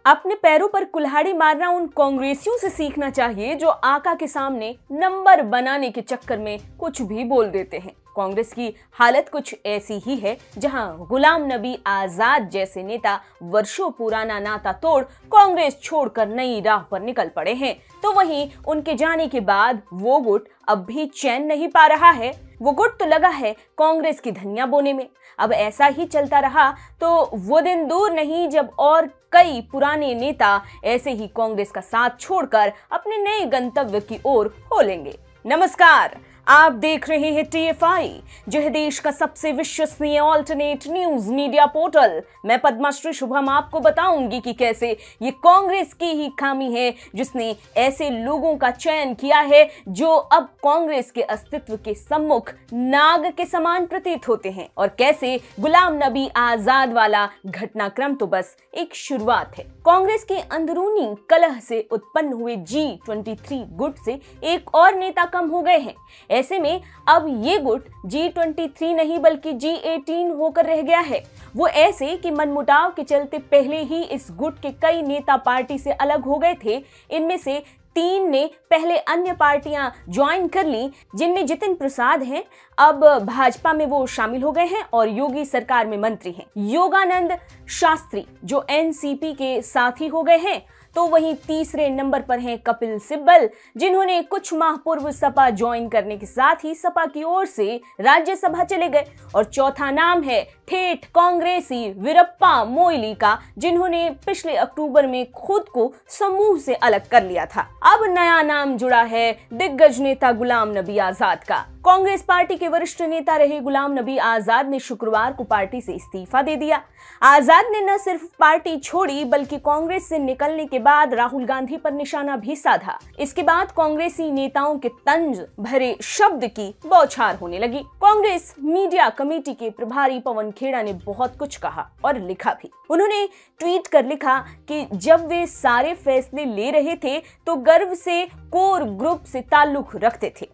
अपने पैरों पर कुल्हाड़ी मारना उन कांग्रेसियों से सीखना चाहिए जो आका के सामने नंबर बनाने के चक्कर में कुछ भी बोल देते हैं। कांग्रेस की हालत कुछ ऐसी ही है, जहां गुलाम नबी आजाद जैसे नेता वर्षों पुराना नाता तोड़ कांग्रेस छोड़कर नई राह पर निकल पड़े हैं, तो वहीं उनके जाने के बाद वो गुट अब भी चैन नहीं पा रहा है। वो गुट तो लगा है कांग्रेस की धनिया बोने में। अब ऐसा ही चलता रहा तो वो दिन दूर नहीं जब और कई पुराने नेता ऐसे ही कांग्रेस का साथ छोड़कर अपने नए गंतव्य की ओर हो लेंगे। नमस्कार, आप देख रहे हैं TFI, जो है देश का सबसे विश्वसनीय ऑल्टरनेट न्यूज मीडिया पोर्टल। मैं पद्माश्री शुभम आपको बताऊंगी कि कैसे ये कांग्रेस की ही खामी है जिसने ऐसे लोगों का चयन किया है जो अब कांग्रेस के अस्तित्व के सम्मुख नाग के समान प्रतीत होते हैं, और कैसे गुलाम नबी आजाद वाला घटनाक्रम तो बस एक शुरुआत है। कांग्रेस के अंदरूनी कलह से उत्पन्न हुए G23 गुट से एक और नेता कम हो गए हैं। ऐसे में अब ये गुट G23 नहीं बल्कि G18 होकर रह गया है। वो ऐसे कि मनमुटाव के चलते पहले ही इस गुट के कई नेता पार्टी से अलग हो गए थे। इनमें से 3 ने पहले अन्य पार्टियां ज्वाइन कर ली, जिनमें जितिन प्रसाद हैं, अब भाजपा में वो शामिल हो गए हैं और योगी सरकार में मंत्री हैं। योगानंद शास्त्री जो NCP के साथी हो गए हैं, तो वहीं तीसरे नंबर पर हैं कपिल सिब्बल, जिन्होंने कुछ माह पूर्व सपा ज्वाइन करने के साथ ही सपा की ओर से राज्यसभा चले गए। और चौथा नाम है ठेठ कांग्रेसी वीरप्पा मोइली का, जिन्होंने पिछले अक्टूबर में खुद को समूह से अलग कर लिया था। अब नया नाम जुड़ा है दिग्गज नेता गुलाम नबी आजाद का। कांग्रेस पार्टी के वरिष्ठ नेता रहे गुलाम नबी आजाद ने शुक्रवार को पार्टी से इस्तीफा दे दिया। आजाद ने न सिर्फ पार्टी छोड़ी बल्कि कांग्रेस से निकलने के बाद राहुल गांधी पर निशाना भी साधा। इसके बाद कांग्रेसी नेताओं के तंज भरे शब्द की बौछार होने लगी। कांग्रेस मीडिया कमेटी के प्रभारी पवन खेड़ा ने बहुत कुछ कहा और लिखा भी। उन्होंने ट्वीट कर लिखा कि जब वे सारे फैसले ले रहे थे तो गर्व से कोर ग्रुप से ताल्लुक रखते थे।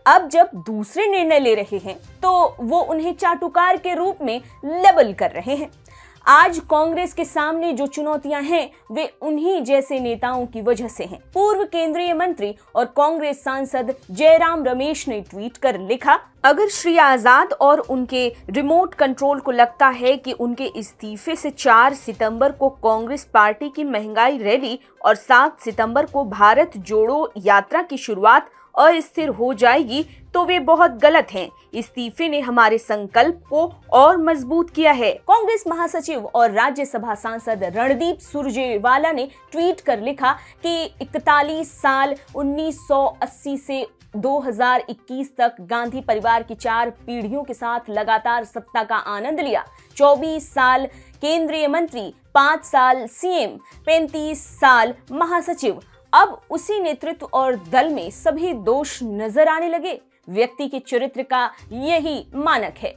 अब जब दूसरे निर्णय ले रहे हैं तो वो उन्हें चाटुकार के रूप में लेबल कर रहे हैं। आज कांग्रेस के सामने जो चुनौतियां हैं वे उन्हीं जैसे नेताओं की वजह से हैं। पूर्व केंद्रीय मंत्री और कांग्रेस सांसद जयराम रमेश ने ट्वीट कर लिखा, अगर श्री आजाद और उनके रिमोट कंट्रोल को लगता है कि उनके इस्तीफे से 4 सितंबर को कांग्रेस पार्टी की महंगाई रैली और 7 सितंबर को भारत जोड़ो यात्रा की शुरुआत अस्थिर हो जाएगी तो वे बहुत गलत हैं। इस्तीफे ने हमारे संकल्प को और मजबूत किया है। कांग्रेस महासचिव और राज्यसभा सांसद रणदीप सुरजेवाला ने ट्वीट कर लिखा कि 41 साल 1980 से 2021 तक गांधी परिवार की 4 पीढ़ियों के साथ लगातार सत्ता का आनंद लिया। 24 साल केंद्रीय मंत्री, 5 साल CM, 35 साल महासचिव। अब उसी नेतृत्व और दल में सभी दोष नजर आने लगे। व्यक्ति के चरित्र का यही मानक है।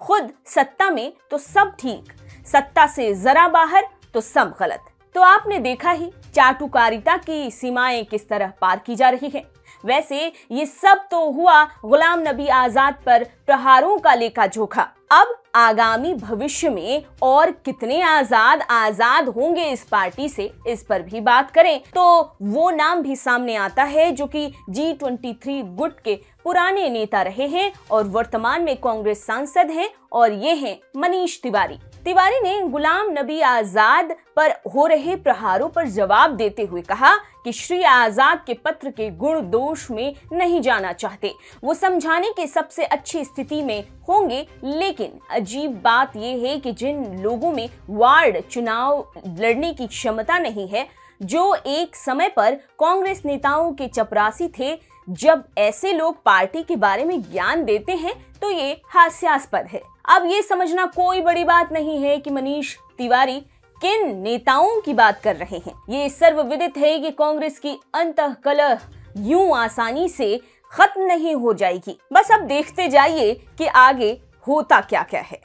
खुद सत्ता में तो सब ठीक, सत्ता से जरा बाहर तो सब गलत। तो आपने देखा ही चाटुकारिता की सीमाएं किस तरह पार की जा रही है। वैसे ये सब तो हुआ गुलाम नबी आजाद पर प्रहारों का लेखा जोखा। अब आगामी भविष्य में और कितने आजाद होंगे इस पार्टी से, इस पर भी बात करें तो वो नाम भी सामने आता है जो कि G23 गुट के पुराने नेता रहे हैं और वर्तमान में कांग्रेस सांसद हैं, और ये हैं मनीष तिवारी। तिवारी ने गुलाम नबी आजाद पर हो रहे प्रहारों पर जवाब देते हुए कहा कि श्री आजाद के पत्र के गुण दोष में नहीं जाना चाहते। वो समझाने की सबसे अच्छी स्थिति में होंगे, लेकिन अजीब बात यह है कि जिन लोगों में वार्ड चुनाव लड़ने की क्षमता नहीं है, जो एक समय पर कांग्रेस नेताओं के चपरासी थे, जब ऐसे लोग पार्टी के बारे में ज्ञान देते हैं तो ये हास्यास्पद है। अब ये समझना कोई बड़ी बात नहीं है कि मनीष तिवारी किन नेताओं की बात कर रहे हैं। ये सर्वविदित है कि कांग्रेस की अंतःकलह यूं आसानी से खत्म नहीं हो जाएगी। बस अब देखते जाइए कि आगे होता क्या क्या है।